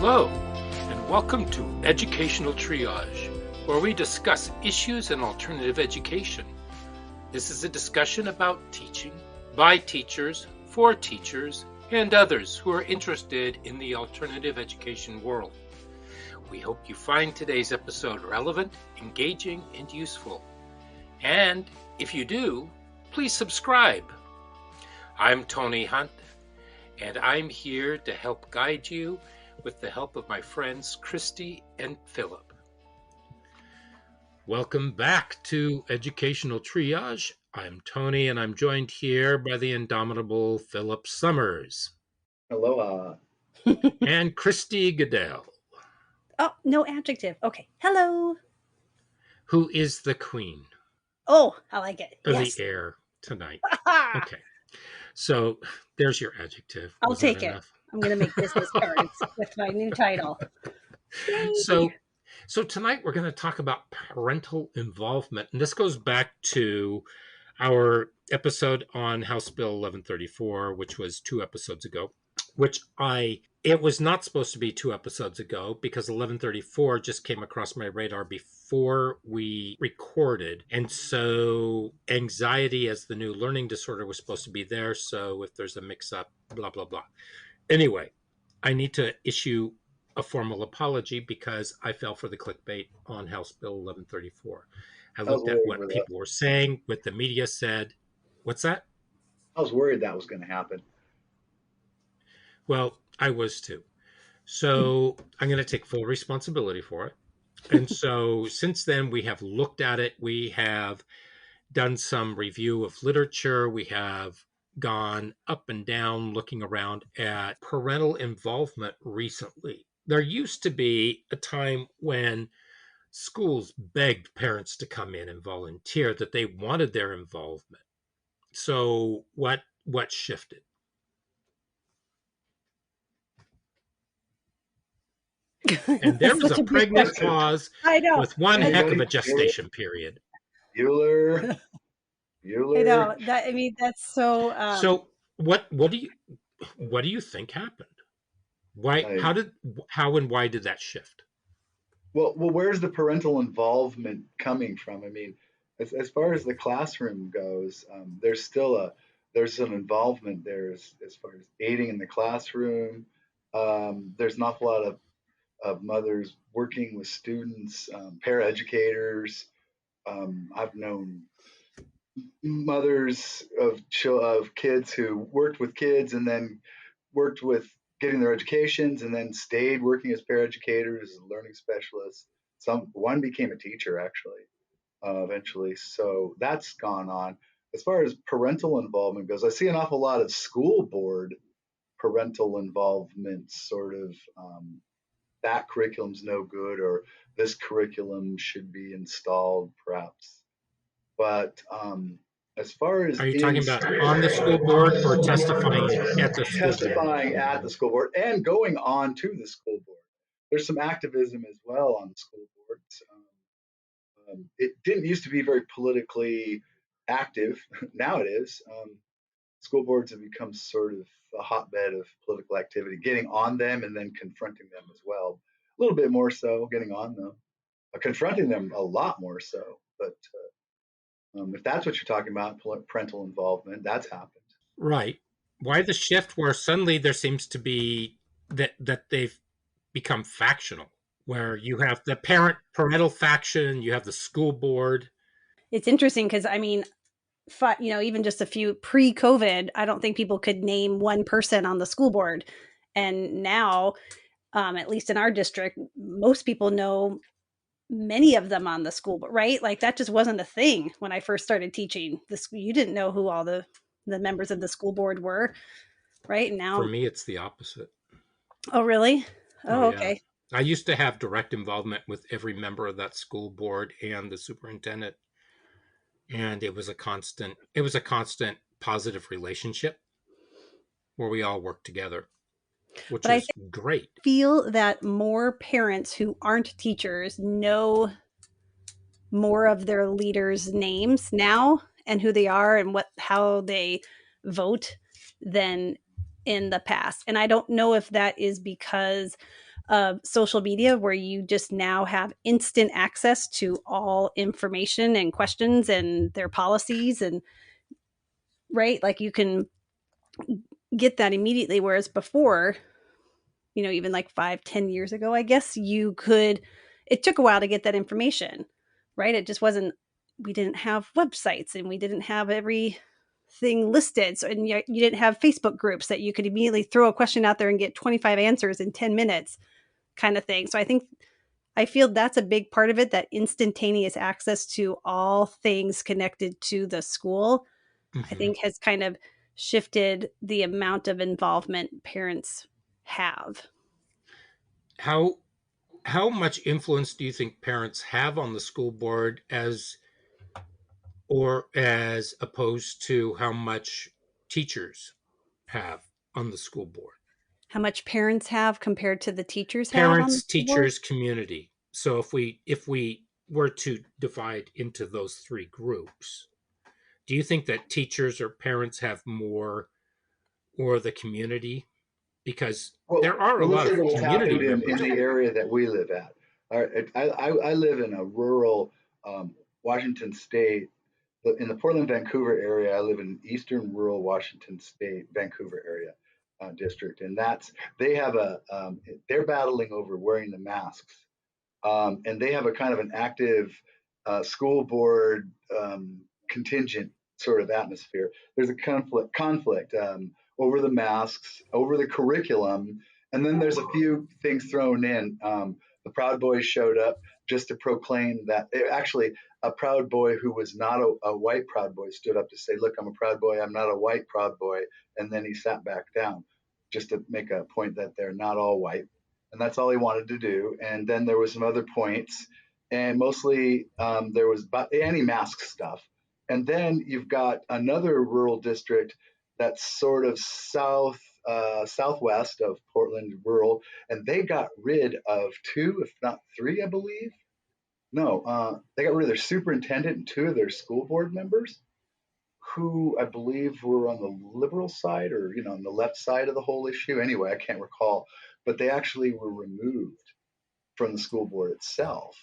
Hello, and welcome to Educational Triage, where we discuss issues in alternative education. This is a discussion about teaching, by teachers, for teachers, and others who are interested in the alternative education world. We hope you find today's episode relevant, engaging, and useful. And if you do, please subscribe. I'm Tony Hunt, and I'm here to help guide you with the help of my friends Christy and Philip. Welcome back to Educational Triage. I'm Tony, and I'm joined here by the indomitable Philip Summers. Aloha. And Christy Goodell. Oh, no adjective. Okay. Hello. Who is the queen Oh, I like it. of Yes. the air tonight. Okay. So there's your adjective. I'll Was that take it. enough? I'm going to make business cards with my new title. Yay. So tonight we're going to talk about parental involvement. And this goes back to our episode on House Bill 1134, which was 2 episodes ago, it was not supposed to be 2 episodes ago because 1134 just came across my radar before we recorded. And so anxiety as the new learning disorder was supposed to be there. So if there's a mix up, blah, blah, blah. Anyway, I need to issue a formal apology because I fell for the clickbait on House Bill 1134. I looked at what people were saying, what the media said. What's that? I was worried that was going to happen. Well, I was too. So I'm going to take full responsibility for it. And so since then, we have looked at it. We have done some review of literature. We have gone up and down looking around at parental involvement recently. There used to be a time when schools begged parents to come in and volunteer, that they wanted their involvement. So what shifted? And there was a pregnant pause with one heck of a gestation period. Bueller. I know that. I mean, that's so. So what do you think happened? Why? How and why did that shift? Well, where's the parental involvement coming from? I mean, as far as the classroom goes, there's an involvement there as far as aiding in the classroom. There's an awful lot of mothers working with students, paraeducators. I've known mothers of kids who worked with kids and then worked with getting their educations and then stayed working as paraeducators, learning specialists. One became a teacher actually, eventually. So that's gone on. As far as parental involvement goes, I see an awful lot of school board parental involvement, sort of that curriculum's no good, or this curriculum should be installed perhaps. But as far as, are you talking about on the school board or testifying at the school board? Testifying at the school board and going on to the school board. There's some activism as well on the school boards. It didn't used to be very politically active. Now it is. School boards have become sort of a hotbed of political activity, getting on them and then confronting them as well. A little bit more so, getting on them, confronting them a lot more so. But if that's what you're talking about, parental involvement, that's happened. Right. Why the shift where suddenly there seems to be that they've become factional, where you have the parental faction, you have the school board. It's interesting because, I mean, even just a few pre-COVID, I don't think people could name one person on the school board. And now, at least in our district, most people know many of them on the school board, right? Like that just wasn't a thing when I first started teaching. You didn't know who all the members of the school board were, right? Now, for me, it's the opposite. Oh, really? Oh, okay. Yeah. I used to have direct involvement with every member of that school board and the superintendent. And it was a constant positive relationship where we all worked together, which is great. I feel that more parents who aren't teachers know more of their leaders' names now and who they are and how they vote than in the past. And I don't know if that is because of social media where you just now have instant access to all information and questions and their policies and right, like you can get that immediately, whereas before, even like 5-10 years ago, I guess you could, it took a while to get that information, right? It just wasn't, we didn't have websites and we didn't have everything listed. So, and you didn't have Facebook groups that you could immediately throw a question out there and get 25 answers in 10 minutes kind of thing. So I feel that's a big part of it, that instantaneous access to all things connected to the school, I Mm-hmm. think has kind of shifted the amount of involvement parents have. How how much influence do you think parents have on the school board as opposed to how much teachers have on the school board? How much parents have compared to the teachers have on the Parents, school board? teachers, community. So if we were to divide into those three groups, do you think that teachers or parents have more, or the community? Because there are a Well, let's lot look of at what's community happened in members. the area that we live at. All right, I live in a rural Washington State. In the Portland, Vancouver area. I live in eastern rural Washington State, Vancouver area district, and they have they're battling over wearing the masks, and they have a kind of an active school board contingent sort of atmosphere. There's a conflict over the masks, over the curriculum, and then there's a few things thrown in. The Proud Boys showed up just to proclaim that actually a Proud Boy who was not a white Proud Boy stood up to say, "Look, I'm a Proud Boy. I'm not a white Proud Boy," and then he sat back down just to make a point that they're not all white, and that's all he wanted to do. And then there was some other points, and mostly there was anti-mask stuff. And then you've got another rural district that's sort of southwest of Portland, rural, and they got rid of two, if not three, I believe. No, they got rid of their superintendent and two of their school board members, who I believe were on the liberal side or on the left side of the whole issue. Anyway, I can't recall, but they actually were removed from the school board itself.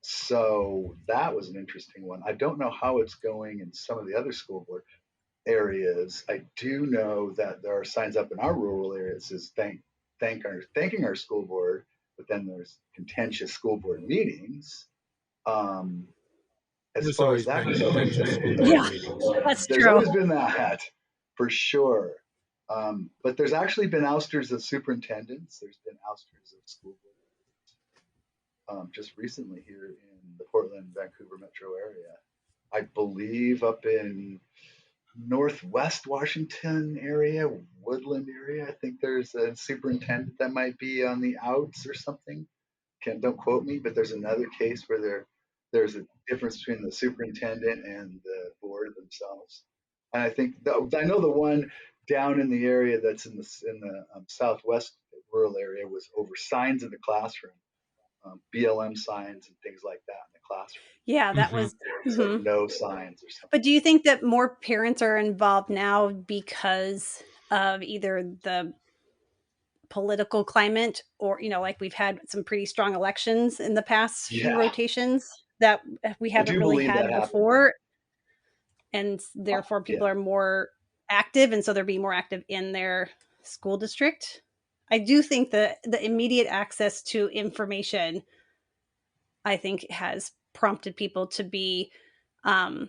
So that was an interesting one. I don't know how it's going in some of the other school board areas. I do know that there are signs up in our rural areas that says thanking our school board, but then there's contentious school board meetings. Um, as There's far as always that been goes, contentious school board Yeah, meetings. that's there's true. always been that for sure. But there's actually been ousters of superintendents. There's been ousters of school board just recently here in the Portland, Vancouver metro area. I believe up in Northwest Washington area, Woodland area. I think there's a superintendent that might be on the outs or something. Don't quote me, but there's another case where there's a difference between the superintendent and the board themselves. And I think I know the one down in the area that's in the southwest rural area was over signs in the classroom, BLM signs and things like that in the classroom. Yeah, that Mm-hmm. was. So Mhm. no signs or something. But do you think that more parents are involved now because of either the political climate or, like we've had some pretty strong elections in the past few Yeah, rotations that we I haven't do really believe that had happened. before? And therefore Yeah. people are more active. And so they're being more active in their school district. I do think that the immediate access to information, I think, has prompted people to be um,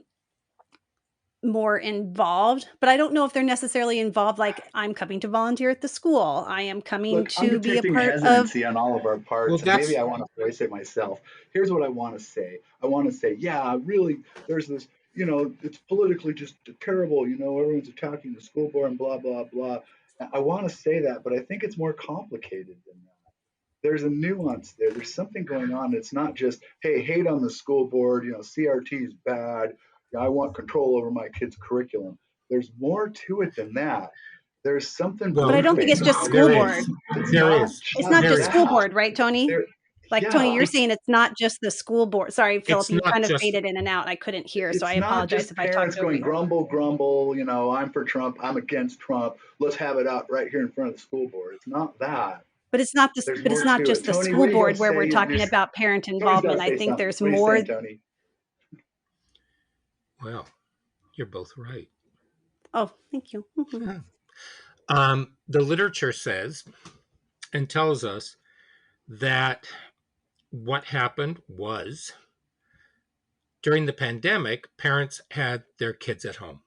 more involved, but I don't know if they're necessarily involved. Like, I'm coming to volunteer at the school. I am coming Look, I'm to be a detecting a part of. hesitancy on all of our Well, parts, and maybe that's I want to voice it myself. Here's what I want to say. I want to say, yeah, really, there's this, it's politically just terrible. Everyone's attacking the school board and blah, blah, blah. I want to say that, but I think it's more complicated than that. There's a nuance there. There's something going on. It's not just, hey, hate on the school board, CRT is bad. I want control over my kid's curriculum. There's more to it than that. There's something But I well, don't think brewing it's just out school there there. board. is, It's there not is, It's just not there just is. school that. board, right, Tony? There, Like, Tony, yeah, you're saying it's not just the school board. Sorry, Philip, It's you not kind of just faded in and out. I couldn't hear, so I it's not apologize just if I talked parents over going you. grumble, grumble. I'm for Trump. I'm against Trump. Let's have it out right here in front of the school board. It's not that. But it's not There's but it's more not to just it. the Tony, what school do you got board to where say? we're talking about parent Tony's got to involvement. I say think something. there's What are you more. saying, Tony? Well, you're both right. Oh, thank you. The literature says and tells us that what happened was during the pandemic, parents had their kids at home,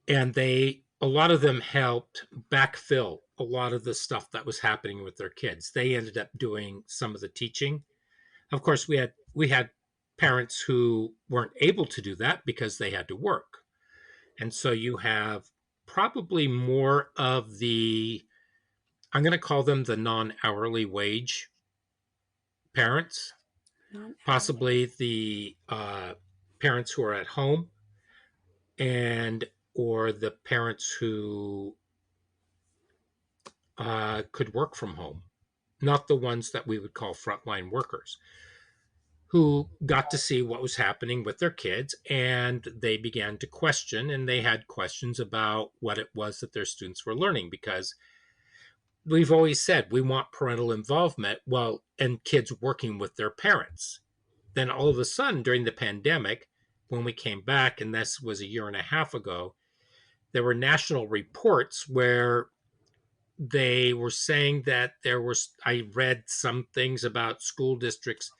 and a lot of them helped backfill a lot of the stuff that was happening with their kids. They ended up doing some of the teaching. Of course, we had parents who weren't able to do that because they had to work. And so you have probably more of the, I'm going to call them the non-hourly wage parents, Non-hourly. possibly the parents who are at home, and or the parents who could work from home, not the ones that we would call frontline workers, who got to see what was happening with their kids, and they began to question, and they had questions about what it was that their students were learning, because we've always said we want parental involvement, well, and kids working with their parents. Then all of a sudden during the pandemic, when we came back, and this was a year and a half ago, there were national reports where they were saying that I read some things about school districts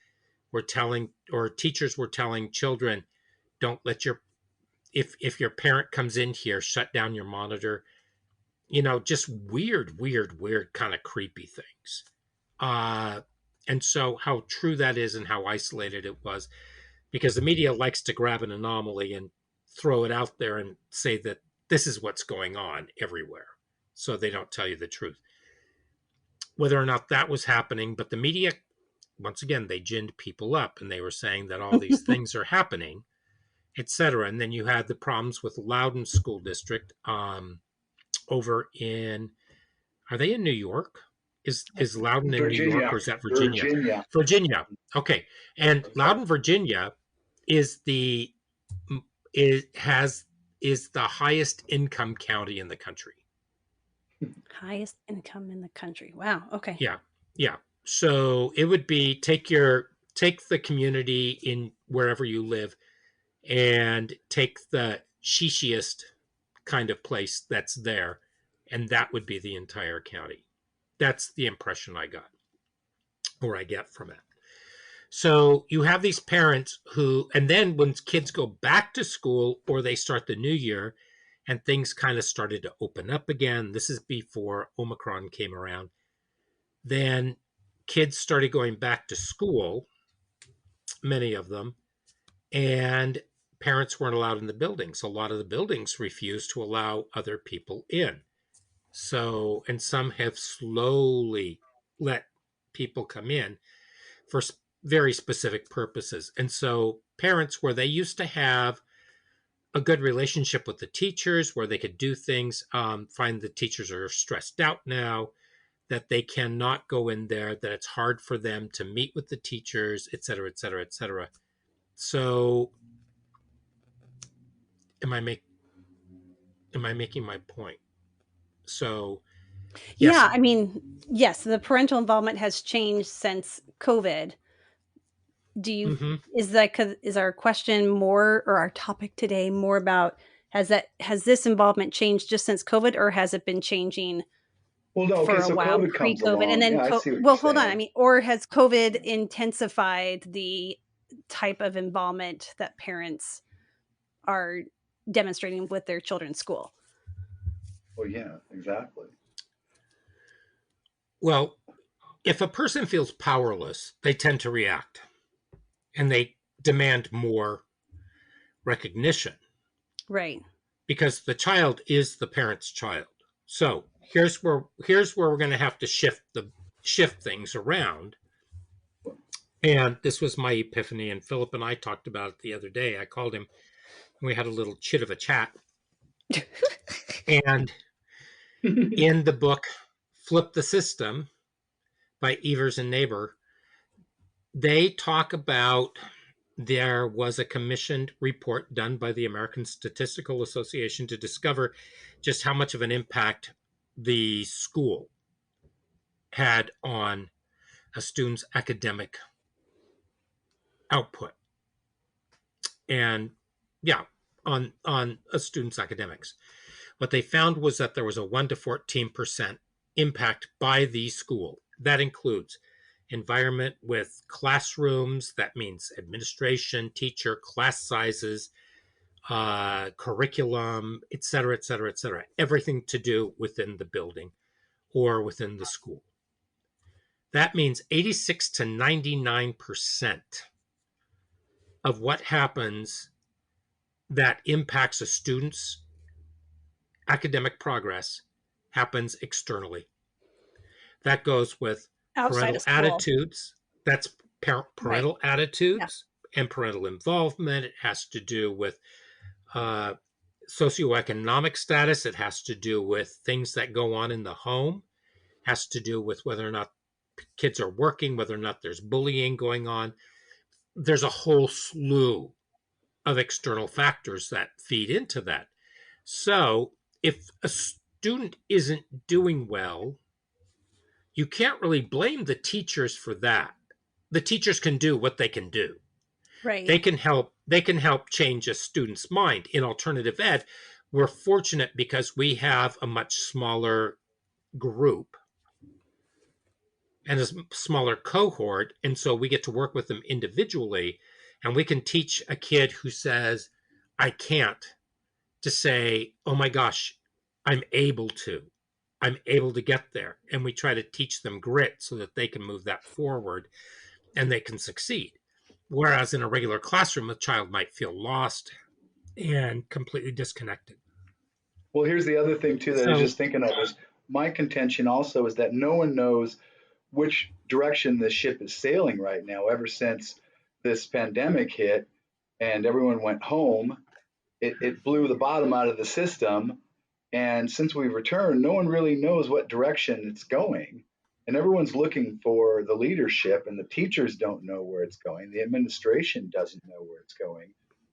were telling, or teachers were telling children, don't let your, if your parent comes in here, shut down your monitor. Just weird kind of creepy things. uh and so how true that is and how isolated it was, because the media likes to grab an anomaly and throw it out there and say that this is what's going on everywhere, so they don't tell you the truth, whether or not that was happening. But the media, once again, they ginned people up, and they were saying that all these things are happening, etc. And then you had the problems with Loudon School District, over in, are they in New York? Is Loudon in New York, Virginia. or is that Virginia? Virginia. Virginia. Okay. And Loudon, Virginia is the has is the highest income county in the country. Highest income in the country. Wow. Okay. Yeah. Yeah. So it would be, take the community in wherever you live, and take the shishiest kind of place that's there, and that would be the entire county. That's the impression I got, or I get from it. So you have these parents who, and then when kids go back to school or they start the new year and things kind of started to open up again, this is before Omicron came around, then kids started going back to school, many of them, and parents weren't allowed in the buildings. A lot of the buildings refused to allow other people in. So, and some have slowly let people come in for very specific purposes. And so, parents, where they used to have a good relationship with the teachers, where they could do things, find the teachers are stressed out now, that they cannot go in there, that it's hard for them to meet with the teachers, et cetera, et cetera, et cetera. So, am I make am I making my point? So, yes. Yeah. I mean, yes, the parental involvement has changed since COVID. Do you, Mm-hmm. is our question more, or our topic today more about, has this involvement changed just since COVID, or has it been changing Well, no, okay, for a so while COVID comes pre-COVID? And along. then, Yeah, I see what you're well, hold on. I saying. mean, or has COVID intensified the type of involvement that parents are demonstrating with their children's school? Well, yeah, exactly. Well, if a person feels powerless, they tend to react, and they demand more recognition, Right. because the child is the parent's child. So here's where we're going to have to shift things around. And this was my epiphany, and Philip and I talked about it the other day. I called him, and we had a little chit of a chat. And in the book Flip the System by Evers and Neighbor, they talk about, there was a commissioned report done by the American Statistical Association to discover just how much of an impact the school had on a student's academic output. And yeah, on a student's academics. What they found was that there was a 1 to 14% impact by the school. That includes environment with classrooms, that means administration, teacher, class sizes, curriculum, et cetera, et cetera, et cetera. Everything to do within the building or within the school. That means 86 to 99% of what happens that impacts a student's academic progress happens externally. That goes with Outside parental of school. attitudes. That's parental attitudes and parental involvement. It has to do with socioeconomic status. It has to do with things that go on in the home. It has to do with whether or not kids are working, whether or not there's bullying going on. There's a whole slew of external factors that feed into that. So if a student isn't doing well, you can't really blame the teachers for that. The teachers can do what they can do. Right. They can help change a student's mind. In alternative ed, we're fortunate because we have a much smaller group and a smaller cohort, and so we get to work with them individually, and we can teach a kid who says, I can't, to say, oh my gosh, I'm able to get there. And we try to teach them grit so that they can move that forward and they can succeed. Whereas in a regular classroom, a child might feel lost and completely disconnected. Well, here's the other thing too that I was just thinking of is my contention also is that no one knows which direction the ship is sailing right now. Ever since this pandemic hit and everyone went home, it blew the bottom out of the system. And since we've returned, no one really knows what direction it's going. And everyone's looking for the leadership, and the teachers don't know where it's going. The administration doesn't know where it's going.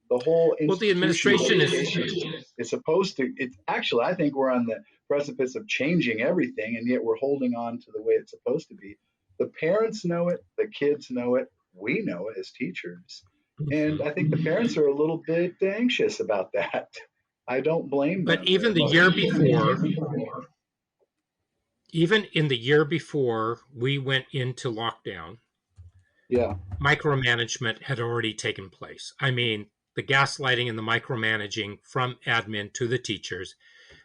The whole the administration is supposed to, it's actually, I think we're on the precipice of changing everything, and yet we're holding on to the way it's supposed to be. The parents know it, the kids know it, we know it as teachers. And I think the parents are a little bit anxious about that. I don't blame them. But even the year before, even in the year before we went into lockdown, yeah, micromanagement had already taken place. I mean, the gaslighting and the micromanaging from admin to the teachers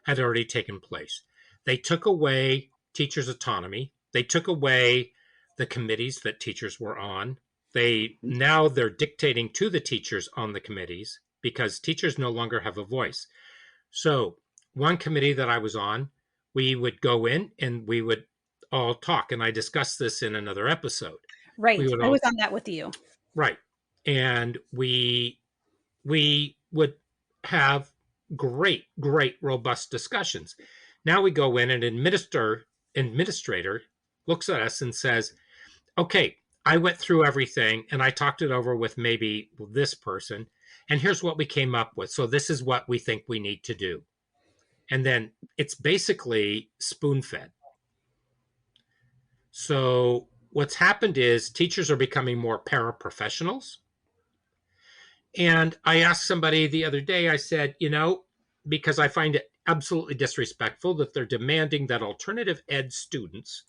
had already taken place. They took away teachers' autonomy. They took away the committees that teachers were on. Now they're dictating to the teachers on the committees because teachers no longer have a voice. So one committee that I was on, we would go in and we would all talk. And I discussed this in another episode. Right. I was on that with you. Right. And we would have great, robust discussions. Now we go in and administrator looks at us and says, okay, I went through everything and I talked it over with maybe this person. And here's what we came up with. So this is what we think we need to do. And then it's basically spoon-fed. So what's happened is teachers are becoming more paraprofessionals. And I asked somebody the other day, I said, because I find it absolutely disrespectful that they're demanding that alternative ed students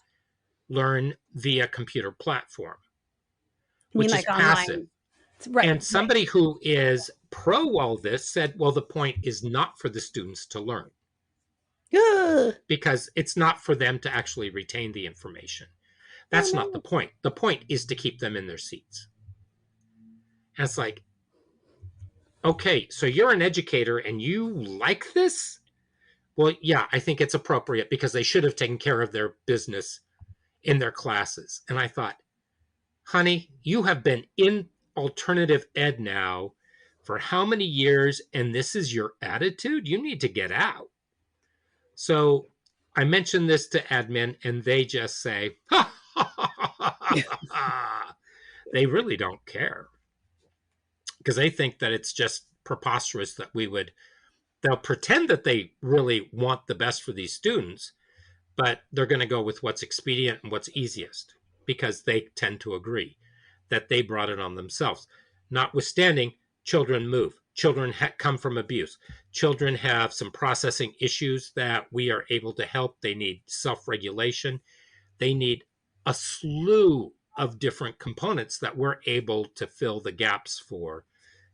learn via computer platform, which is passive. Right. And somebody who is pro all this said, well, the point is not for the students to learn. Because it's not for them to actually retain the information. That's not the point. The point is to keep them in their seats. And it's like, okay, so you're an educator and you like this? Well, yeah, I think it's appropriate because they should have taken care of their business in their classes. And I thought, honey, you have been in alternative ed now for how many years, and this is your attitude? You need to get out. So I mentioned this to admin, and they just say, ha, ha, ha, ha, ha. They really don't care because they think that it's just preposterous that they'll pretend that they really want the best for these students, but they're going to go with what's expedient and what's easiest because they tend to agree that they brought it on themselves. Notwithstanding, children move. Children come from abuse. Children have some processing issues that we are able to help. They need self-regulation. They need a slew of different components that we're able to fill the gaps for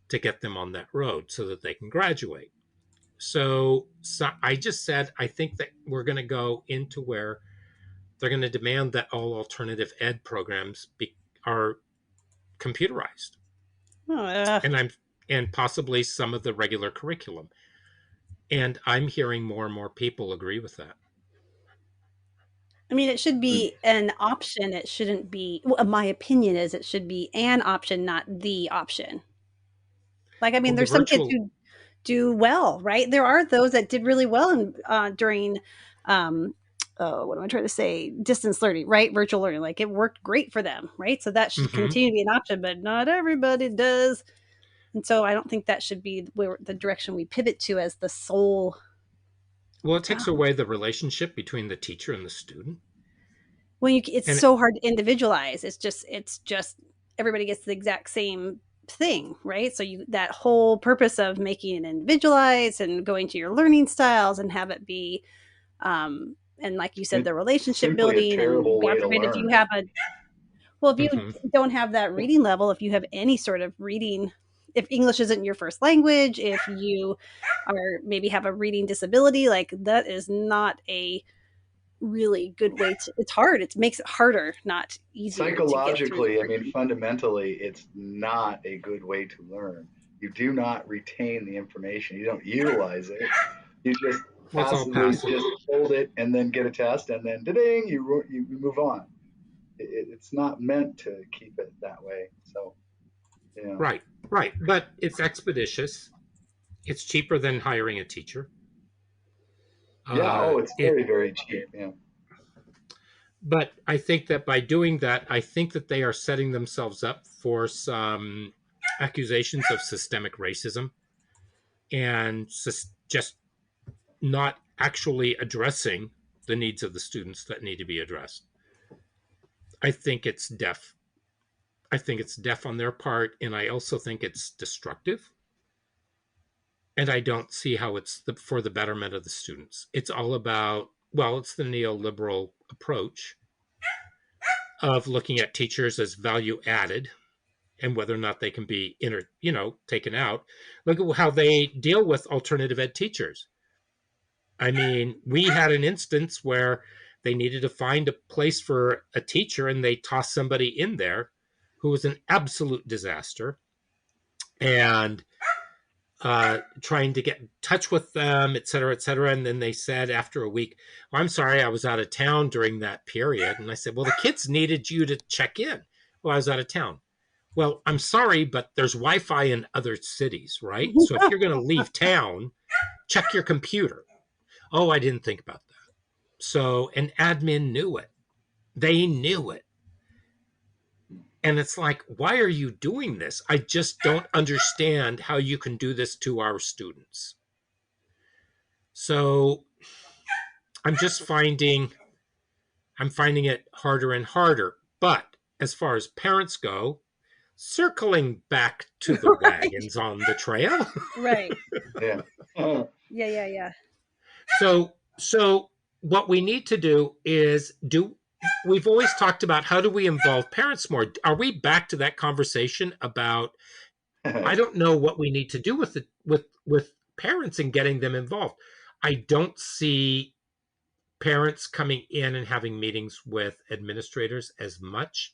to get them on that road so that they can graduate. So I just said, I think that we're going to go into where they're going to demand that all alternative ed programs are computerized, Oh, and possibly some of the regular curriculum. And I'm hearing more and more people agree with that. I mean, it should Mm. be an option. It shouldn't be. Well, my opinion is it should be an option, not the option. Like, I mean, Well, the there's some kids virtual, who do well, right? There are those that did really well during, um, oh, what am I trying to say? Distance learning, right? Virtual learning, like it worked great for them, right? So that should mm-hmm. continue to be an option, but not everybody does. And so I don't think that should be where the direction we pivot to as the sole. Well, it takes away the relationship between the teacher and the student. When it's And so hard to individualize. It's just everybody gets the exact same thing, right? So that whole purpose of making it individualized and going to your learning styles and have it be and like you said, It's the relationship simply a building, and terrible way God to forbid if you learn. have if you mm-hmm. don't have that reading level, if you have any sort of reading, if English isn't your first language, if you are maybe have a reading disability, like that is not a really good way to. It's hard. It makes it harder, not easier to get through the Psychologically, I mean, curriculum. fundamentally, it's not a good way to learn. You do not retain the information. You don't utilize it. You just Well, it's all passively passive. just hold it and then get a test and then ding, you move on. It's not meant to keep it that way. So, you know, Right, right. But it's expeditious. It's cheaper than hiring a teacher. yeah. Oh, it's It very, very cheap. Yeah. But I think that by doing that, I think that they are setting themselves up for some accusations of systemic racism and just not actually addressing the needs of the students that need to be addressed. I think it's deaf. I think it's deaf on their part, and I also think it's destructive. And I don't see how it's for the betterment of the students. It's all about, well, it's the neoliberal approach of looking at teachers as value added and whether or not they can be taken out. Look at how they deal with alternative ed teachers. I mean, we had an instance where they needed to find a place for a teacher and they tossed somebody in there who was an absolute disaster, and trying to get in touch with them, et cetera, et cetera. And then they said after a week, well, I'm sorry, I was out of town during that period. And I said, well, the kids needed you to check in. Well, I was out of town. Well, I'm sorry, but there's Wi-Fi in other cities, right? So if you're going to leave town, check your computer. Oh, I didn't think about that. So an admin knew it. They knew it. And it's like, why are you doing this? I just don't understand how you can do this to our students. So I'm just I'm finding it harder and harder. But as far as parents go, circling back to the Right. wagons on the trail. Right. Yeah. Uh, Yeah. So what we need to do is we've always talked about how do we involve parents more? Are we back to that conversation about I don't know what we need to do with it with parents and getting them involved. I don't see parents coming in and having meetings with administrators as much.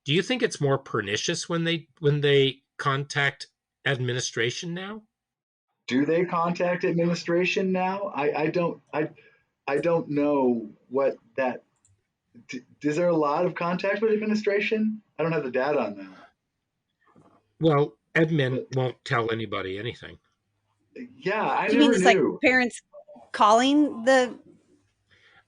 Do you think it's more pernicious when they contact administration now? do they contact administration now? I don't know what that. Is there a lot of contact with administration? I don't have the data on that. Well, admin But won't tell anybody anything. yeah, I You mean never just like knew. parents calling the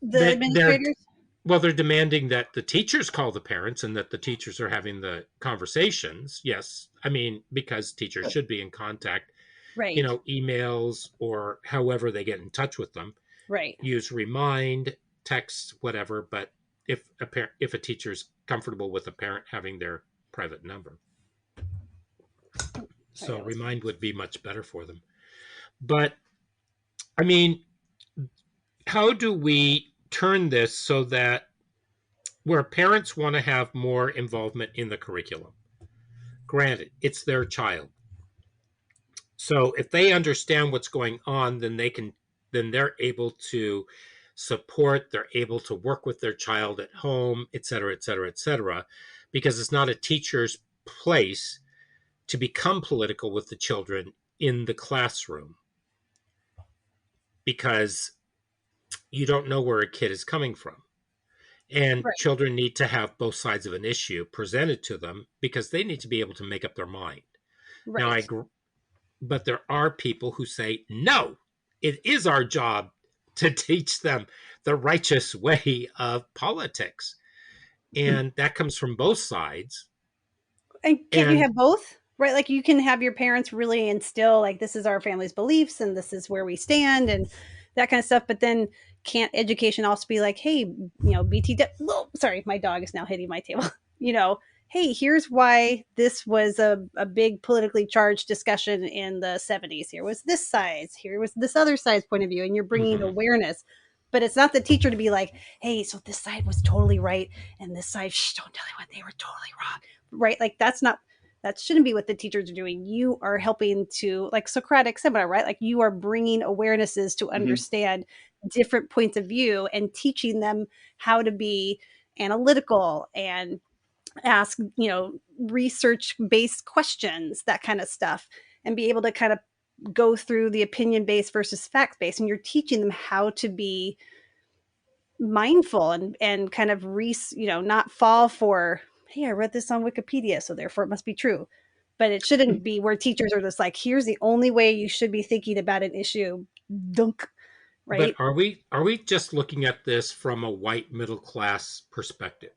They're administrators? well, they're demanding that the teachers call the parents and that the teachers are having the conversations. Yes, I mean because teachers should be in contact, Right. emails or however they get in touch with them. Right. Use Remind. text, whatever. But if a teacher's comfortable with a parent having their private number, Sorry, so that was me. remind would be much better for them. But I mean, how do we turn this so that where parents want to have more involvement in the curriculum? Granted, it's their child. So if they understand what's going on, then they're able to support, they're able to work with their child at home, et cetera, et cetera, et cetera, because it's not a teacher's place to become political with the children in the classroom, because you don't know where a kid is coming from. And Right. children need to have both sides of an issue presented to them because they need to be able to make up their mind. Now, Right. but there are people who say, no, it is our job to teach them the righteous way of politics. And that comes from both sides. And can't you And have both? Right? Like you can have your parents really instill like this is our family's beliefs and this is where we stand and that kind of stuff. But then can't education also be like, hey, sorry, my dog is now hitting my table. you know, hey, here's why this was a big politically charged discussion in the 70s. Here was this side's, here was this other side's point of view, and you're bringing mhm. awareness. But it's not the teacher to be like, hey, so this side was totally right and this side, don't tell you what, they were totally wrong, right? Like that shouldn't be what the teachers are doing. You are helping to like Socratic seminar, right? Like you are bringing awarenesses to Mhm. understand different points of view and teaching them how to be analytical and ask, research based questions, that kind of stuff, and be able to kind of go through the opinion based versus fact based. And you're teaching them how to be mindful and kind of not fall for, hey, I read this on Wikipedia, so therefore it must be true. But it shouldn't be where teachers are just like, here's the only way you should be thinking about an issue. Dunk, But right? are we just looking at this from a white middle class perspective?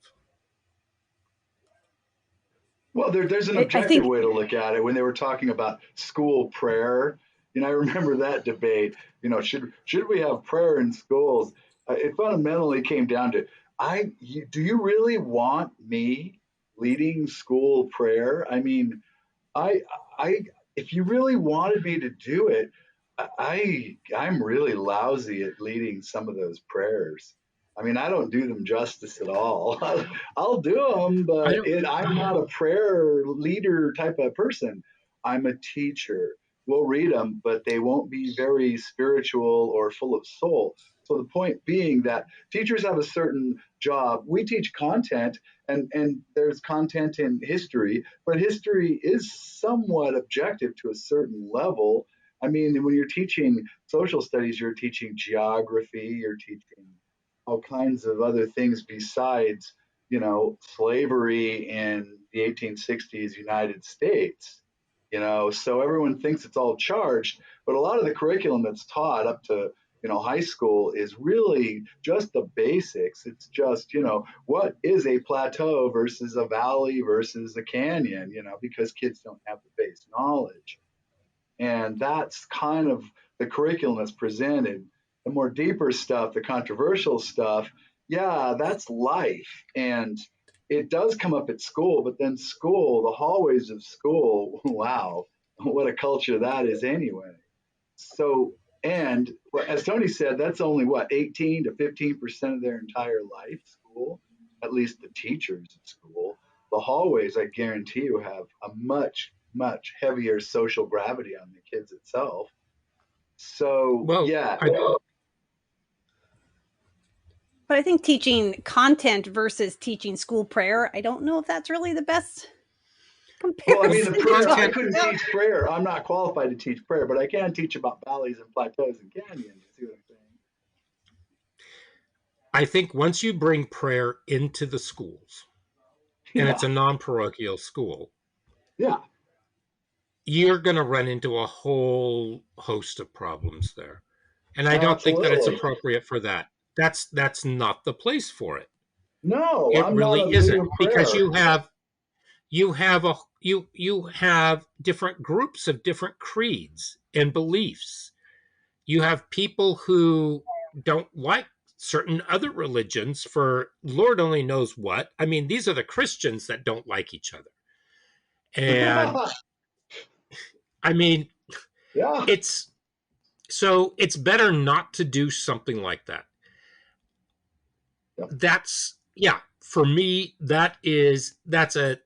Well, there's an I objective think way to look at it when they were talking about school prayer. I remember that debate. Should we have prayer in schools? It fundamentally came down to, do you really want me leading school prayer? I mean, I I if you really wanted me to do it, I'm really lousy at leading some of those prayers. I mean, I don't do them justice at all. I'll do them, I but don't. I'm not a prayer leader type of person. I'm a teacher. We'll read them, but they won't be very spiritual or full of soul. So the point being that teachers have a certain job. We teach content, and there's content in history, but history is somewhat objective to a certain level. I mean, when you're teaching social studies, you're teaching geography, you're teaching all kinds of other things besides, slavery in the 1860s United States. So everyone thinks it's all charged, but a lot of the curriculum that's taught up to high school is really just the basics. It's just, what is a plateau versus a valley versus a canyon, because kids don't have the base knowledge. And that's kind of the curriculum that's presented. The more deeper stuff, the controversial stuff, yeah, that's life. And it does come up at school, but then school, the hallways of school, wow, what a culture that is anyway. So, and as Tony said, that's only what, 18 to 15% of their entire life, school, at least the teachers at school. The hallways, I guarantee you, have a much, much heavier social gravity on the kids itself. So, Well, yeah. but I think teaching content versus teaching school prayer, I don't know if that's really the best Well, I mean, comparison to I talk content. couldn't about. teach prayer. I'm not qualified to teach prayer, but I can teach about valleys and plateaus and canyons. You see what I'm saying? I think once you bring prayer into the schools, and it's Yeah. a non-parochial school, Yeah. you're going to run into a whole host of problems there. And I don't think that it's Absolutely. appropriate for that. That's not the place for it. No, It I'm not a really leader isn't, of because prayer. you have different groups of different creeds and beliefs. You have people who don't like certain other religions for Lord only knows what. I mean, these are the Christians that don't like each other. And I mean, Yeah. it's so it's better not to do something like that. Yep. That's yeah, for me that's a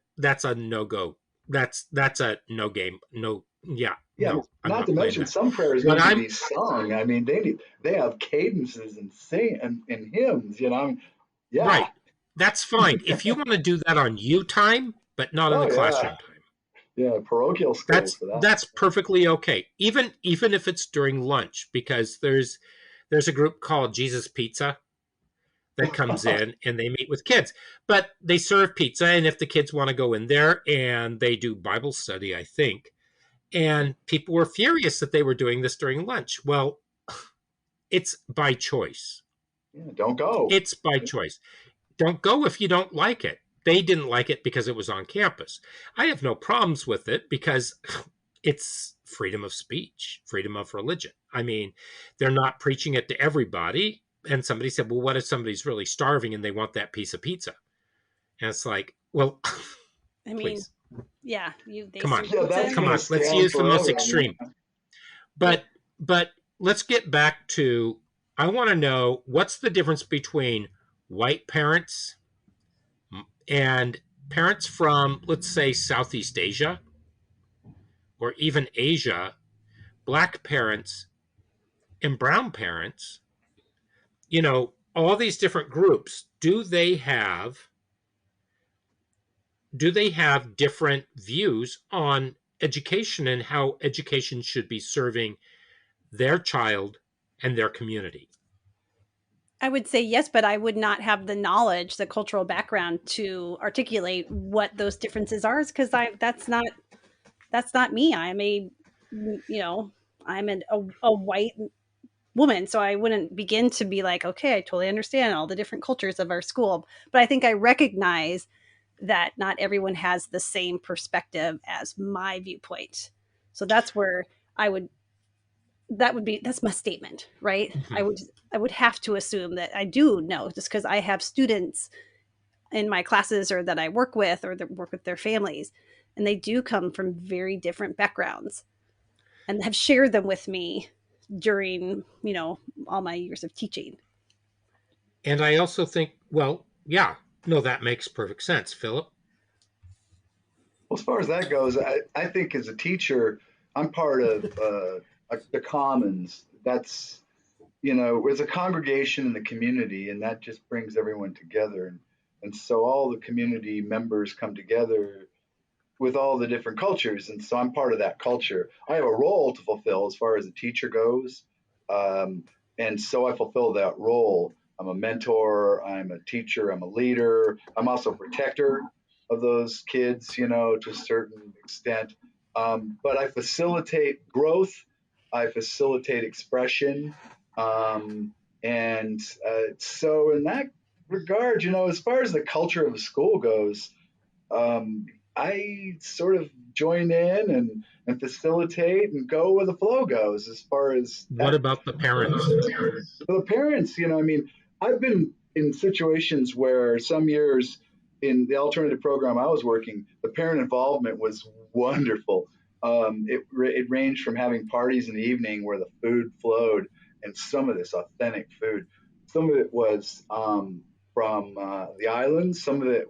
no go. That's a no game. No, yeah, Yeah. no. I'm Not to not playing mention that. some prayers But need to I'm be sung. I mean, they have cadences and sing and hymns, you know. I mean, yeah. right. That's fine. If you want to do that on you time, but not in the Oh yeah. classroom time. Yeah. Parochial schools for that. That's perfectly okay. Even if it's during lunch, because there's a group called Jesus Pizza that comes in and they meet with kids. But they serve pizza, and if the kids want to go in there and they do Bible study, I think. And people were furious that they were doing this during lunch. Well, it's by choice. Yeah, don't go. It's by choice. Don't go if you don't like it. They didn't like it because it was on campus. I have no problems with it because it's freedom of speech, freedom of religion. I mean, they're not preaching it to everybody. And somebody said, well, what if somebody's really starving and they want that piece of pizza? And it's like, well, I mean, please, yeah, they come on, serve Yeah, pizza that's and come gonna on. Let's stand use the most forever. extreme. Yeah. But let's get back to I want to know what's the difference between white parents and parents from, let's say, Southeast Asia or even Asia, black parents and brown parents, all these different groups, do they have different views on education and how education should be serving their child and their community? I would say yes, but I would not have the knowledge, the cultural background to articulate what those differences are, because I that's not me. I'm a I'm a white woman, so I wouldn't begin to be like, okay, I totally understand all the different cultures of our school. But I think I recognize that not everyone has the same perspective as my viewpoint. So that's where I would that's my statement, right? Mm-hmm. I would have to assume that I do know, just because I have students in my classes or that I work with or that work with their families, and they do come from very different backgrounds and have shared them with me during, all my years of teaching. And I also think, well, yeah, no, that makes perfect sense, Philip. Well, as far as that goes, I think as a teacher, I'm part of the Commons. That's, there's a congregation in the community, and that just brings everyone together. And so all the community members come together with all the different cultures. And so I'm part of that culture. I have a role to fulfill as far as a teacher goes. Um, and so I fulfill that role. I'm a mentor, I'm a teacher, I'm a leader, I'm also a protector of those kids, to a certain extent. But I facilitate growth, I facilitate expression. And so, in that regard, as far as the culture of the school goes, um, I sort of join in and facilitate and go where the flow goes as far as What that. about the parents? For the parents, I mean, I've been in situations where some years in the alternative program I was working, the parent involvement was wonderful. It ranged from having parties in the evening where the food flowed, and some of this authentic food. Some of it was from the islands. Some of it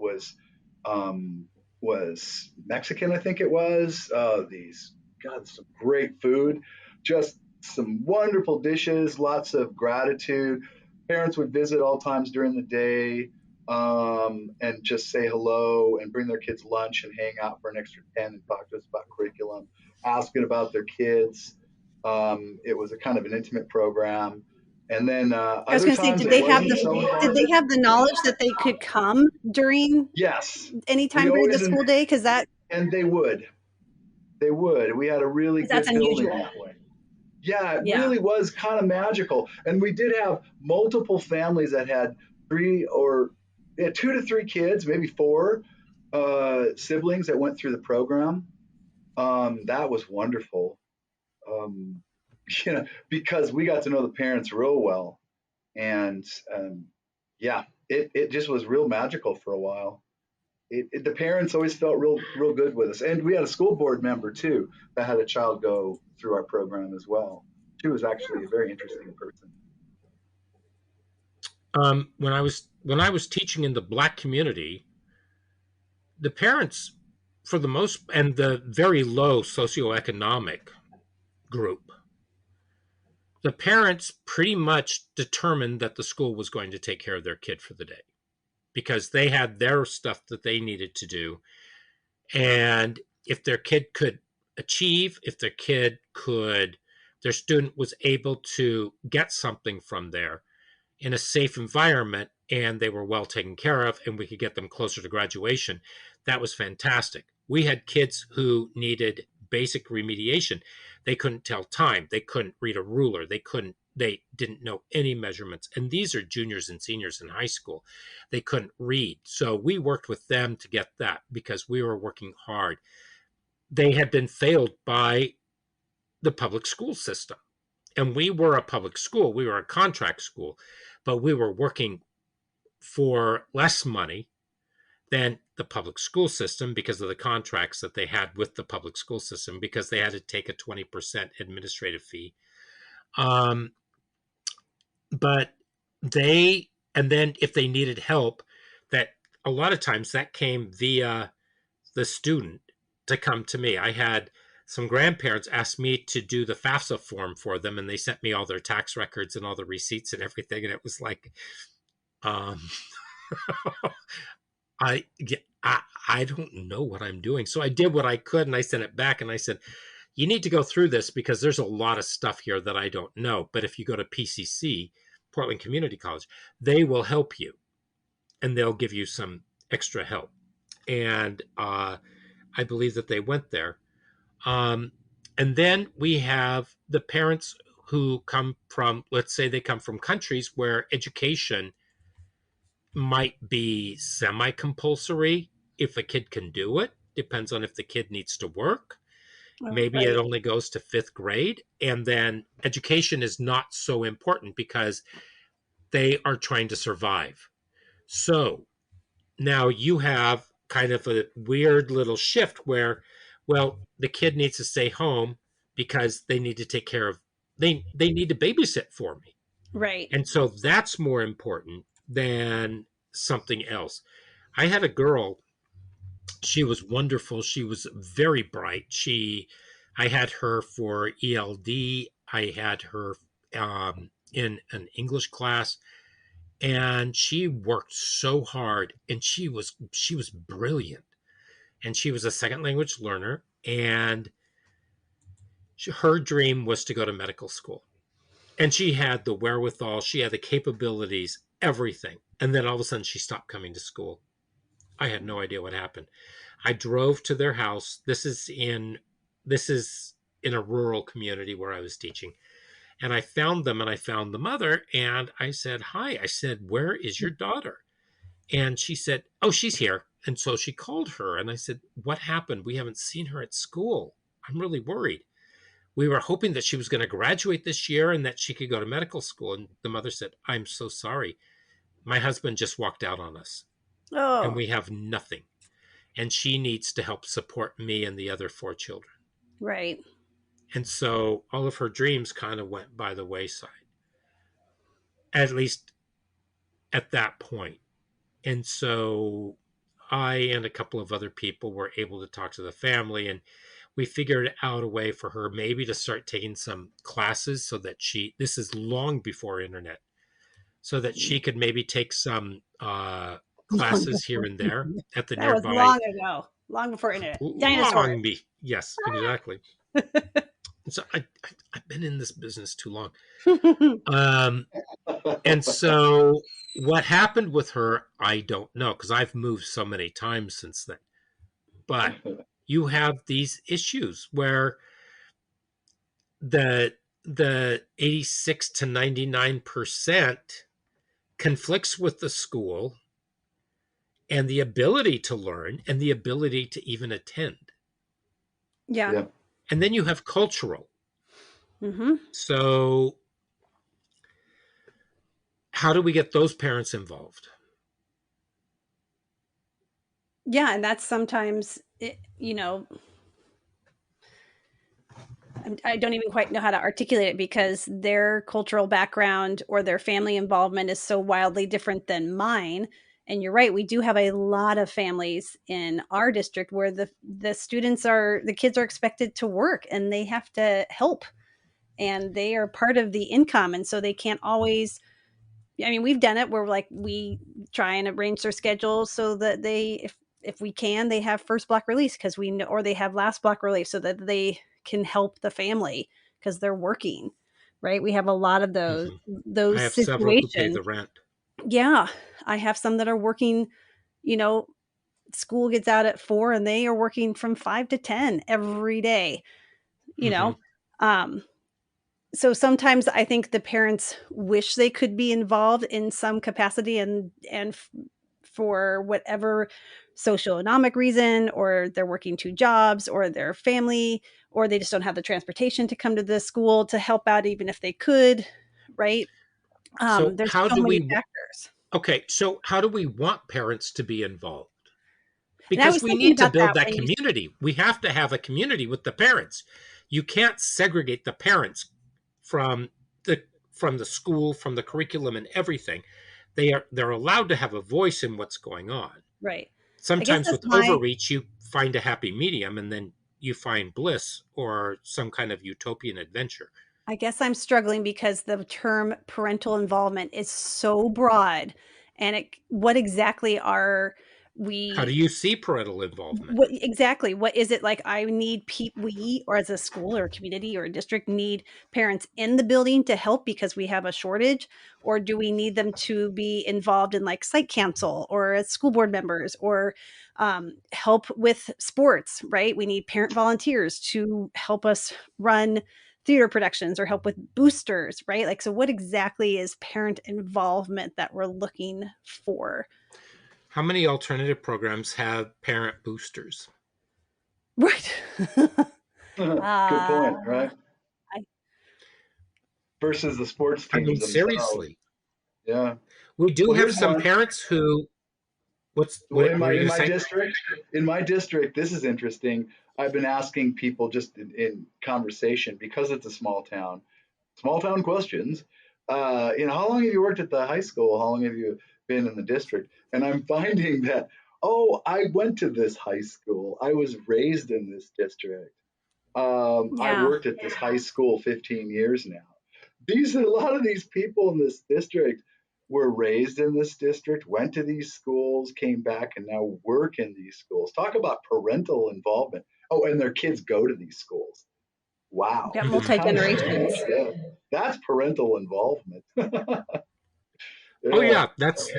um, was Mexican, I think it was. Some great food, just some wonderful dishes, lots of gratitude. Parents would visit all times during the day, and just say hello and bring their kids lunch and hang out for an extra 10 and talk to us about curriculum, asking about their kids. It was a kind of an intimate program. And then I was other going to say, times it wasn't so did they involved. have the knowledge that they could come during Yes, any we time during the always, school day? and they would. They would. We had a really Because that's good building unusual. that way. Yeah, it Yeah. really was kind of magical. And we did have multiple families that had two to three kids, maybe four siblings that went through the program. That was wonderful. Um, because we got to know the parents real well. And yeah, it just was real magical for a while. The parents always felt real good with us, and we had a school board member too that had a child go through our program as well. She was actually a very interesting person. When I was teaching in the Black community, the parents, for the most, and the very low socioeconomic group, the parents pretty much determined that the school was going to take care of their kid for the day because they had their stuff that they needed to do. And if their kid could achieve, if their student was able to get something from there in a safe environment and they were well taken care of and we could get them closer to graduation, that was fantastic. We had kids who needed basic remediation. They couldn't tell time. They couldn't read a ruler. They didn't know any measurements. And these are juniors and seniors in high school. They couldn't read. So we worked with them to get that because we were working hard. They had been failed by the public school system. And we were a public school. We were a contract school, but we were working for less money than the public school system because of the contracts that they had with the public school system, because they had to take a 20% administrative fee. But and then if they needed help, that a lot of times that came via the student to come to me. I had some grandparents ask me to do the FAFSA form for them, and they sent me all their tax records and all the receipts and everything. And it was like, um, I, I don't know what I'm doing. So I did what I could and I sent it back and I said, you need to go through this because there's a lot of stuff here that I don't know. But if you go to PCC, Portland Community College, they will help you and they'll give you some extra help. And I believe that they went there. And then we have the parents who come from, let's say they come from countries where education might be semi-compulsory if a kid can do it. Depends on if the kid needs to work. Maybe Right. it only goes to 5th grade. And then education is not so important because they are trying to survive. So now you have kind of a weird little shift where, well, the kid needs to stay home because they need to take care of, they need to babysit for me. Right. And so that's more important than something else. I had a girl, she was wonderful. She was very bright. I had her for ELD. I had her in an English class, and she worked so hard, and she was brilliant, and she was a second language learner, and her dream was to go to medical school, and she had the wherewithal, she had the capabilities, everything, and then all of a sudden she stopped coming to school. I had no idea what happened. I drove to their house. This is in a rural community where I was teaching. And I found them and I found the mother and I said, "Hi." I said, "Where is your daughter?" And she said, "Oh, she's here." And so she called her and I said, "What happened? We haven't seen her at school. I'm really worried. We were hoping that she was going to graduate this year and that she could go to medical school." And the mother said, "I'm so sorry. My husband just walked out on us and Oh, we have nothing. And she needs to help support me and the other 4 children." right. And so all of her dreams kind of went by the wayside, at least at that point. And so I and a couple of other people were able to talk to the family, and we figured out a way for her maybe to start taking some classes so that this is long before internet, so that she could maybe take some Long classes here before and there at the that was nearby. long ago, long before internet. Dinosaurs. Long be Yes, exactly. So I've been in this business too long. Um, and so what happened with her, I don't know, because I've moved so many times since then. But you have these issues where the the 86 to 99% conflicts with the school and the ability to learn and the ability to even attend. Yeah. Yeah. And then you have cultural. Mm-hmm. So How do we get those parents involved? Yeah, and that's sometimes, I don't even quite know how to articulate it because their cultural background or their family involvement is so wildly different than mine. And you're right, we do have a lot of families in our district where the kids are expected to work and they have to help, and they are part of the income, and so they can't always. I mean, we've done it where like we try and arrange their schedules so that if we can, they have first block release because we know, or they have last block release so that they can help the family because they're working. Right? We have a lot of those Hmm. I those have several who pay situations. the rent. Yeah, I have some that are working. You know, school gets out at 4 and they are working from 5 to 10 every day. You Hmm. know, um, so sometimes I think the parents wish they could be involved in some capacity, and for whatever socioeconomic reason, or they're working two jobs, or their family, or they just don't have the transportation to come to the school to help out even if they could, right? So There's how so do many we? factors. Okay, so how do we want parents to be involved? And I Because was we thinking need to about that build that when you community. We have to have a community with the parents. You can't segregate the parents from the from the school, from the curriculum and everything. They're allowed to have a voice in what's going on. right. I guess Sometimes that's with my overreach you find a happy medium and then you find bliss or some kind of utopian adventure. I guess I'm struggling because the term parental involvement is so broad, and what exactly are How do we you see parental involvement? what exactly, what is it like? I need we, or as a school or a community or a district, need parents in the building to help because we have a shortage, or do we need them to be involved in like site council or as school board members, or help with sports, right? We need parent volunteers to help us run theater productions or help with boosters, right? Like, so what exactly is parent involvement that we're looking for? How many alternative programs have parent boosters? Right. Good uh point, right? I, Versus the sports I mean, teams themselves. seriously. Yeah. We do Well, have here's some one. parents who Well, what were you in going to my say? district, this is interesting. I've been asking people just in conversation because it's a small town questions. How long have you worked at the high school? How long have you been in the district? And I'm finding that, oh, I went to this high school. I was raised in this district. I've yeah. worked at this high school 15 years now. A lot of these people in this district were raised in this district, went to these schools, came back, and now work in these schools. Talk about parental involvement. Oh, and their kids go to these schools. Wow, Got it's Hmm. multi kind of generations. yeah, that's parental involvement. Oh Yeah, yeah, that's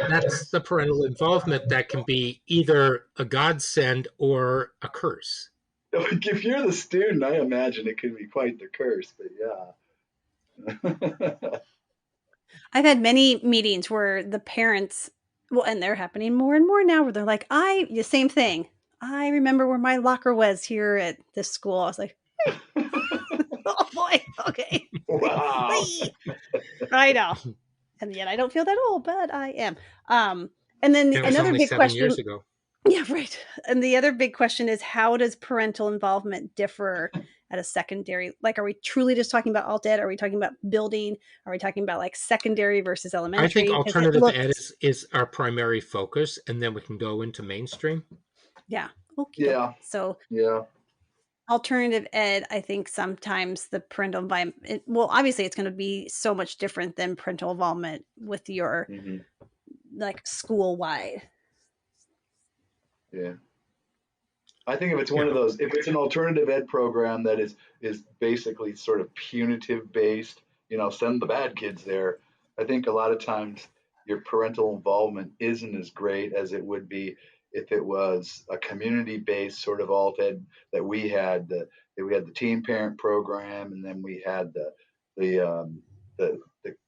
the parental involvement that can be either a godsend or a curse. like if you're the student, I imagine it could be quite the curse. But yeah, I've had many meetings where the parents, well, and they're happening more and more now, where they're like, the same thing. I remember where my locker was here at this school. I was like, oh boy, okay. wow. I know. And yet I don't feel that old, but I am. Um, and then And it was another only big 7 years question. ago. Yeah, right. And the other big question is, how does parental involvement differ at a secondary? Like, are we truly just talking about alt ed? Are we talking about building? Are we talking about like secondary versus I think elementary? Because it alternative ed looks, is our primary focus, and then we can go into mainstream. yeah, okie doke. Yeah, So yeah. alternative ed, I think sometimes the parental environment, well, obviously it's going to be so much different than parental involvement with your Hmm. like school wide. Yeah. I think if it's one of Yeah, those, if it's an alternative ed program that is basically sort of punitive based, send the bad kids there. I think a lot of times your parental involvement isn't as great as it would be if it was a community based sort of alt ed that we had. We had the teen parent program, and then we had the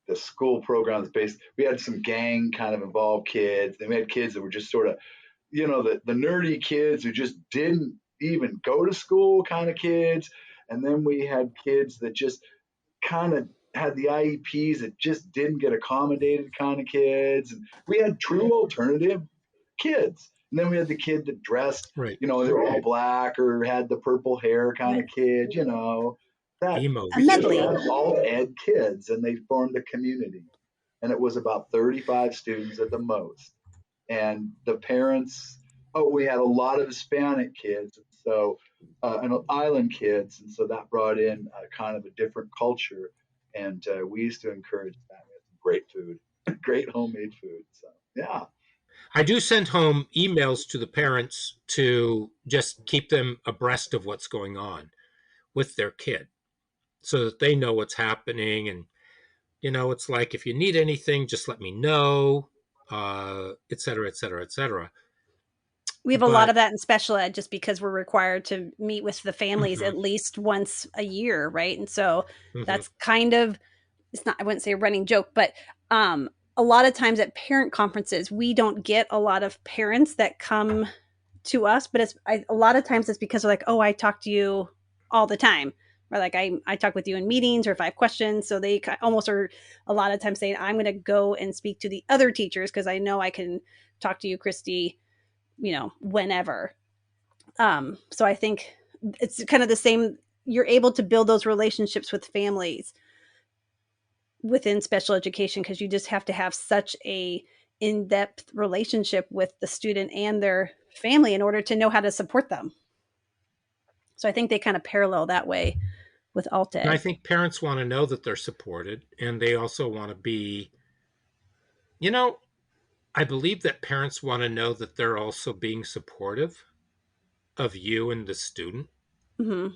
the school program that's based. We had some gang kind of involved kids. They had kids that were just sort of the nerdy kids who just didn't even go to school kind of kids. And then we had kids that just kind of had the IEPs that just didn't get accommodated kind of kids. And we had true alternative kids. And then we had the kid that dressed, Right. they were all black or had the purple hair kind Right. of kid, that Emos. A we just medley. had alt ed kids and they formed a community. And it was about 35 students at the most. And the parents, we had a lot of Hispanic kids, so and island kids, and so that brought in kind of a different culture. And we used to encourage that. We had some great food, great homemade food. So yeah, I do send home emails to the parents to just keep them abreast of what's going on with their kid so that they know what's happening. And, it's like, if you need anything, just let me know, et cetera, et cetera, et cetera. We have a lot of But, that in special ed just because we're required to meet with the families mm-hmm, at least once a year, right? And so mm-hmm, that's kind of, it's not, I wouldn't say a running joke, but a lot of times at parent conferences, we don't get a lot of parents that come to us, but a lot of times it's because they're like, oh, I talk to you all the time. Or like I talk with you in meetings or if I have questions. So they almost are a lot of times saying, I'm going to go and speak to the other teachers because I know I can talk to you, Christy, whenever. So I think it's kind of the same. You're able to build those relationships with families within special education because you just have to have such a in-depth relationship with the student and their family in order to know how to support them. So I think they kind of parallel that way with alt and I ed. think parents want to know that they're supported, and they also want to be, you know, I believe that parents want to know that they're also being supportive of you and the student Mm-hmm.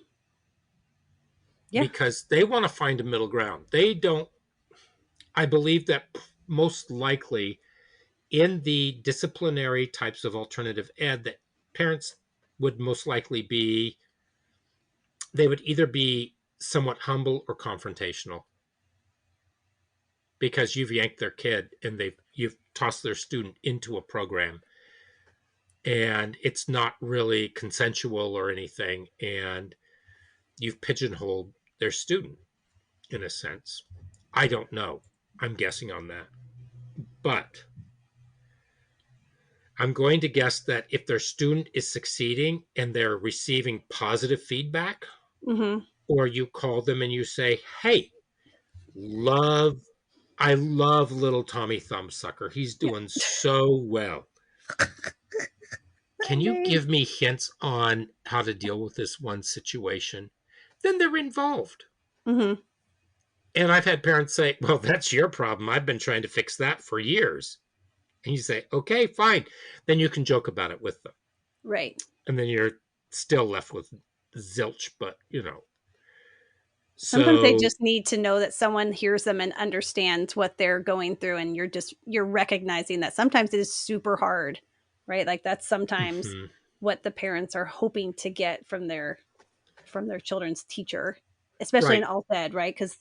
Yeah. because they want to find a middle ground. They don't, I believe that most likely in the disciplinary types of alternative ed, that parents would most likely be, they would either be somewhat humble or confrontational because you've yanked their kid and you've tossed their student into a program and it's not really consensual or anything, and you've pigeonholed their student in a sense. I don't know. I'm guessing on that. But I'm going to guess that if their student is succeeding and they're receiving positive feedback, Mm-hmm. or you call them and you say, hey, love, I love little Tommy Thumbsucker. He's Yeah. doing so well. Can you Okay. give me hints on how to deal with this one situation? Then they're involved. Mm-hmm. And I've had parents say, well, that's your problem. I've been trying to fix that for years. And you say, okay, fine. Then you can joke about it with them. Right. And then you're still left with zilch, but Sometimes they So, just need to know that someone hears them and understands what they're going through, and you're recognizing that sometimes it is super hard, right? Like that's sometimes mhm, what the parents are hoping to get from their children's teacher, especially in right. alt ed, right? Because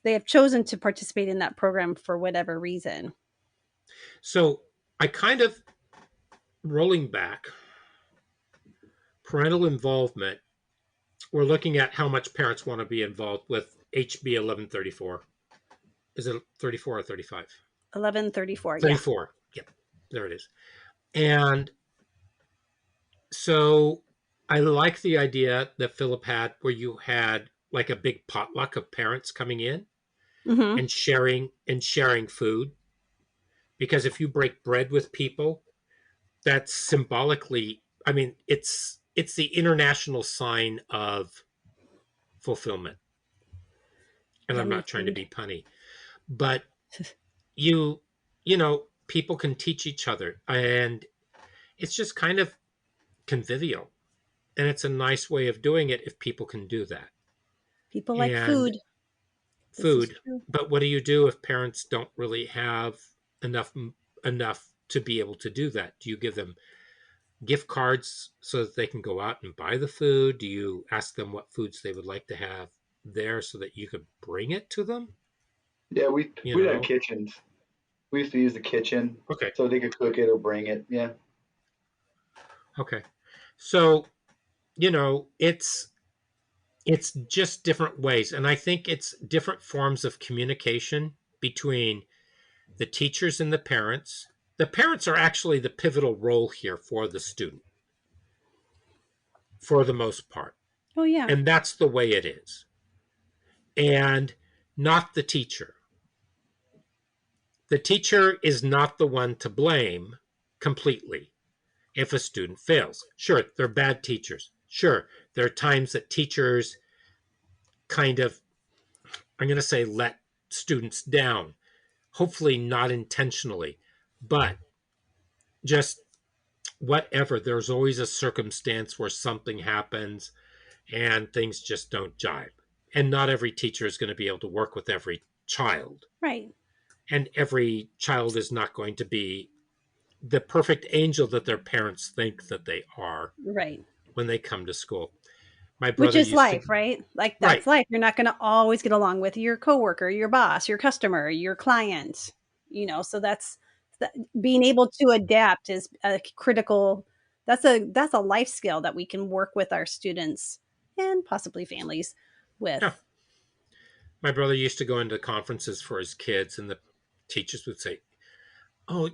they have chosen to participate in that program for whatever reason. So I kind of, rolling back, parental involvement, we're looking at how much parents want to be involved with HB 1134. Is it 34 or 35? 1134, yeah. 34. Yep, there it is. And so I like the idea that Philip had where you had like a big potluck of parents coming in Mm-hmm. and sharing food, because if you break bread with people, that's symbolically, I mean, it's the international sign of fulfillment. And I'm Yummy not trying to food. be punny, but you people can teach each other, and it's just kind of convivial, and it's a nice way of doing it if people can do that. People like And food. This is food, true. but what do you do if parents don't really have enough enough to be able to do that? Do you give them gift cards so that they can go out and buy the food? Do you ask them what foods they would like to have there so that you could bring it to them? yeah, You we'd have know? kitchens. We used to use the kitchen Okay. so they could cook it or bring it. Yeah, Okay. So, it's it's just different ways. And I think it's different forms of communication between the teachers and the parents. The parents are actually the pivotal role here for the student, for the most part. Oh, yeah. And that's the way it is. And not the teacher. The teacher is not the one to blame completely if a student fails. Sure, they're bad teachers. Sure, there are times that teachers kind of, I'm going to say, let students down. Hopefully not intentionally, but just whatever. There's always a circumstance where something happens and things just don't jibe. And not every teacher is going to be able to work with every child. Right. And every child is not going to be the perfect angel that their parents think that they are. Right. When they come to school. My brother Which is life, right? Like that's life. You're not going to always get along with your coworker, your boss, your customer, your client, so that's being able to adapt is a critical, that's a life skill that we can work with our students and possibly families with. Yeah. My brother used to go into conferences for his kids, and the teachers would say, "Oh,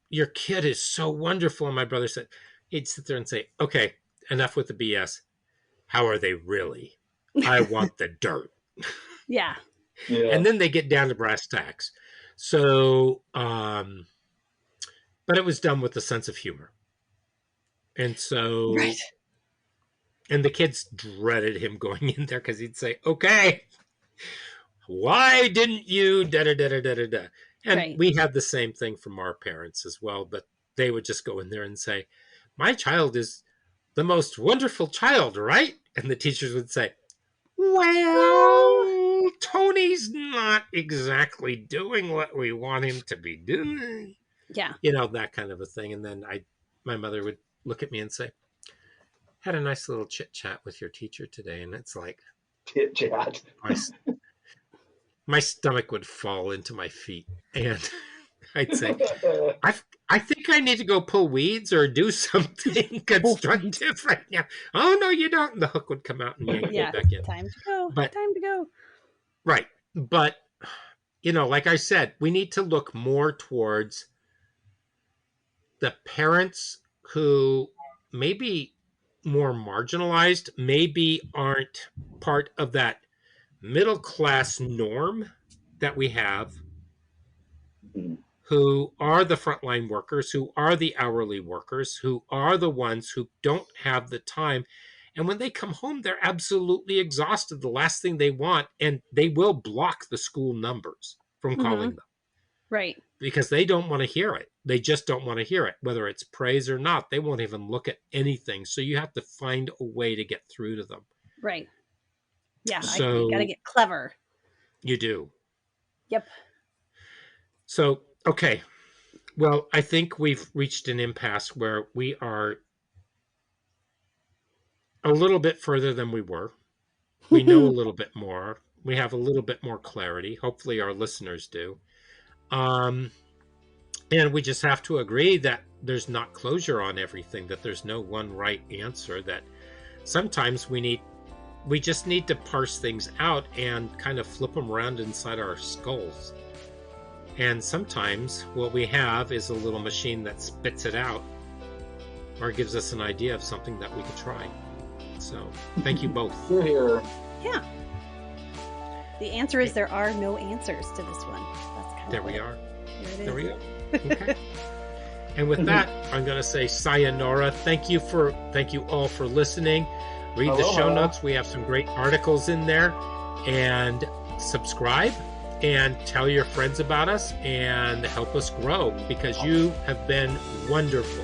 your kid is so wonderful." And my brother said, he'd sit there and say, "Okay, enough with the BS. How are they really? I want the dirt." Yeah. And then they get down to brass tacks. So, but it was done with a sense of humor. And so, right. And the kids dreaded him going in there because he'd say, "Okay, why didn't you da da da da da da?" And we had the same thing from our parents as well, but they would just go in there and say, "My child is the most wonderful child, right?" And the teachers would say, "Well, Tony's not exactly doing what we want him to be doing." Yeah. That kind of a thing. And then my mother would look at me and say, "Had a nice little chit chat with your teacher today." And it's like, chit chat. My stomach would fall into my feet. And I'd say, I think I need to go pull weeds or do something constructive right now. "Oh, no, you don't." And the hook would come out and yank me back in. Time to go. Time to go. Right. But, like I said, we need to look more towards the parents who maybe more marginalized, maybe aren't part of that middle class norm that we have, who are the frontline workers, who are the hourly workers, who are the ones who don't have the time. And when they come home, they're absolutely exhausted. The last thing they want, and they will block the school numbers from calling them. Right. Because they don't want to hear it. They just don't want to hear it, whether it's praise or not. They won't even look at anything. So you have to find a way to get through to them. Right. Yeah. So you got to get clever. You do. Yep. So, okay. Well, I think we've reached an impasse where we are a little bit further than we were. We know a little bit more. We have a little bit more clarity. Hopefully our listeners do. And we just have to agree that there's not closure on everything, that there's no one right answer, that sometimes we just need to parse things out and kind of flip them around inside our skulls. And sometimes what we have is a little machine that spits it out or gives us an idea of something that we could try. So thank you both. We're here. Yeah. The answer is there are no answers to this one. That's kind there of we are. There we go. Okay. And with that, I'm going to say sayonara. Thank you all for listening. Read the show notes. We have some great articles in there. And subscribe and tell your friends about us and help us grow, because you have been wonderful.